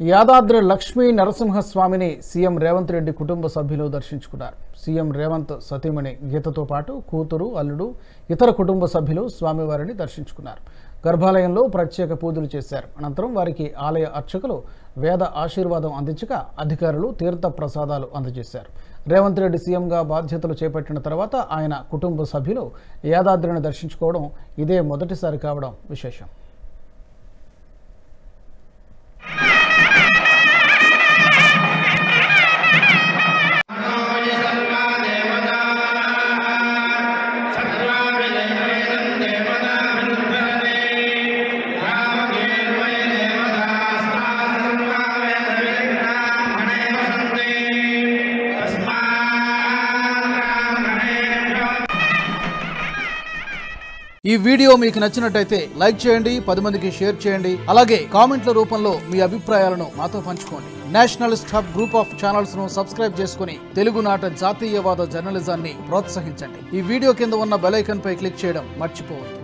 యాదాద్రి లక్ష్మీ నరసింహస్వామిని సీఎం రేవంత్ రెడ్డి కుటుంబ సభ్యులు దర్శించుకున్నారు. సీఎం రేవంత్ సతీమణి గీతతో పాటు కూతురు, అల్లుడు, ఇతర కుటుంబ సభ్యులు స్వామివారిని దర్శించుకున్నారు. గర్భాలయంలో ప్రత్యేక పూజలు చేశారు. అనంతరం వారికి ఆలయ అర్చకులు వేద ఆశీర్వాదం అందించగా అధికారులు తీర్థ ప్రసాదాలు అందజేశారు. రేవంత్ రెడ్డి సీఎంగా బాధ్యతలు చేపట్టిన తర్వాత ఆయన కుటుంబ సభ్యులు యాదాద్రిని దర్శించుకోవడం ఇదే మొదటిసారి కావడం విశేషం. ఈ వీడియో మీకు నచ్చినట్టయితే లైక్ చేయండి, 10 మందికి షేర్ చేయండి. అలాగే కామెంట్ల రూపంలో మీ అభిప్రాయాలను మాతో పంచుకోండి. Nationalist hub group of channels ను సబ్స్క్రైబ్ చేసుకుని తెలుగునాట జాతీయవాద జర్నలిజాన్ని ప్రోత్సహించండి. ఈ వీడియో కింద ఉన్న బెల్ ఐకాన్ పై క్లిక్ చేయడం మర్చిపోవద్దు.